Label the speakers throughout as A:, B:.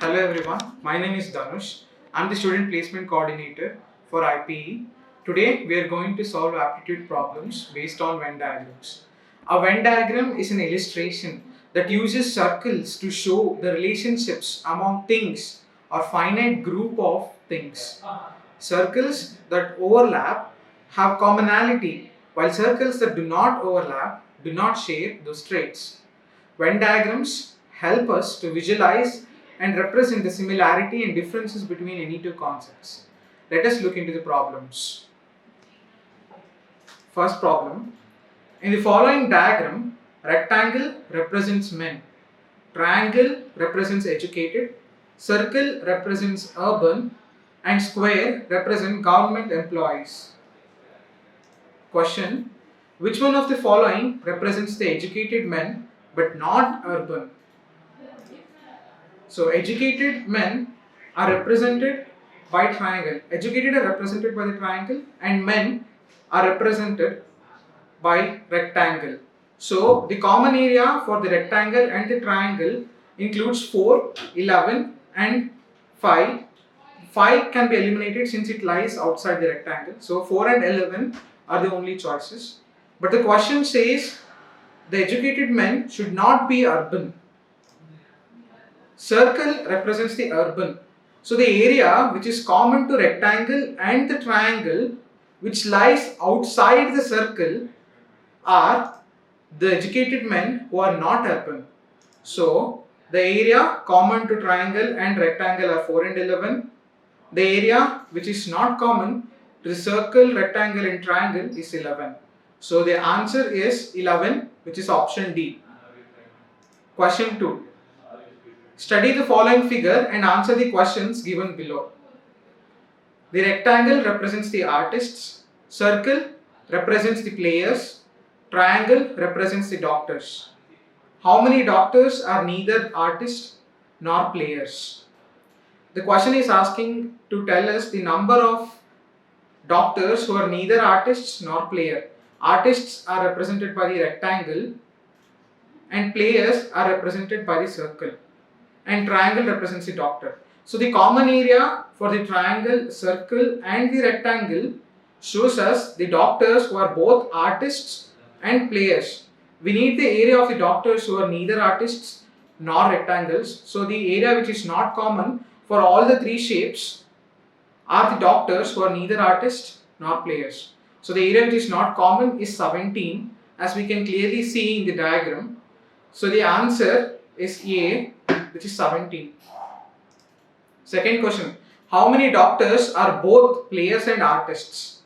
A: Hello everyone, my name is Dhanush. I'm the student placement coordinator for IPE. Today we are going to solve aptitude problems based on Venn diagrams. A Venn diagram is an illustration that uses circles to show the relationships among things or finite group of things. Circles that overlap have commonality, while circles that do not overlap do not share those traits. Venn diagrams help us to visualize and represent the similarity and differences between any two concepts. Let us look into the problems. First problem. In the following diagram, rectangle represents men, triangle represents educated, circle represents urban, and square represent government employees. Question. Which one of the following represents the educated men but not urban? So educated men are represented by triangle. Educated are represented by the triangle and men are represented by rectangle. So the common area for the rectangle and the triangle includes 4, 11 and 5. 5 can be eliminated since it lies outside the rectangle. So 4 and 11 are the only choices. But the question says the educated men should not be urban. Circle represents the urban. So the area which is common to rectangle and the triangle which lies outside the circle are the educated men who are not urban. So the area common to triangle and rectangle are 4 and 11. The area which is not common to the circle, rectangle and triangle is 11. So the answer is 11, which is option D. Question 2. Study the following figure and answer the questions given below. The rectangle represents the artists, circle represents the players, triangle represents the doctors. How many doctors are neither artists nor players? The question is asking to tell us the number of doctors who are neither artists nor player. Artists are represented by the rectangle and players are represented by the circle. And triangle represents the doctor. So the common area for the triangle, circle and the rectangle shows us the doctors who are both artists and players. We need the area of the doctors who are neither artists nor rectangles. So the area which is not common for all the three shapes are the doctors who are neither artists nor players. So the area which is not common is 17, as we can clearly see in the diagram. So the answer is A, which is 17. Second question. How many doctors are both players and artists?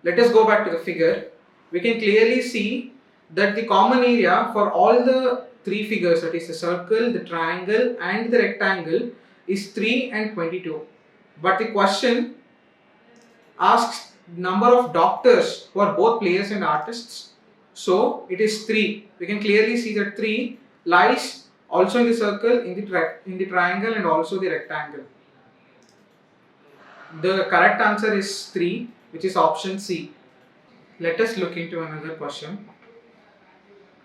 A: Let us go back to the figure. We can clearly see that the common area for all the three figures, that is the circle, the triangle and the rectangle, is 3 and 22. But the question asks number of doctors who are both players and artists. So it is 3. We can clearly see that 3 lies also in the circle, in the triangle and also the rectangle. The correct answer is 3, which is option C. Let us look into another question.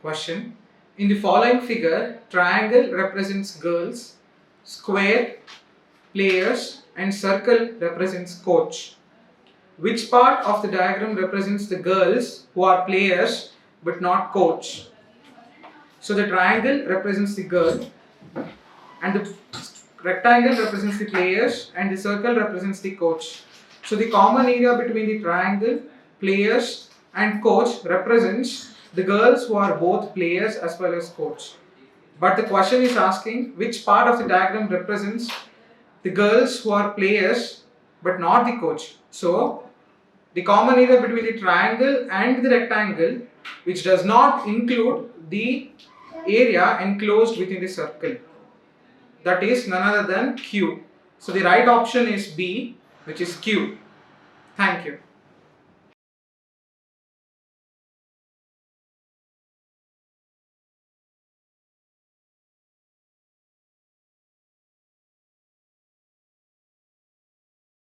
A: Question. In the following figure, triangle represents girls, square players and circle represents coach. Which part of the diagram represents the girls who are players but not coach? So the triangle represents the girl and the rectangle represents the players and the circle represents the coach. So the common area between the triangle, players and coach represents the girls who are both players as well as coach. But the question is asking which part of the diagram represents the girls who are players but not the coach. So the common area between the triangle and the rectangle, which does not include the area enclosed within the circle, that is none other than Q. So the right option is B, which is Q. Thank you.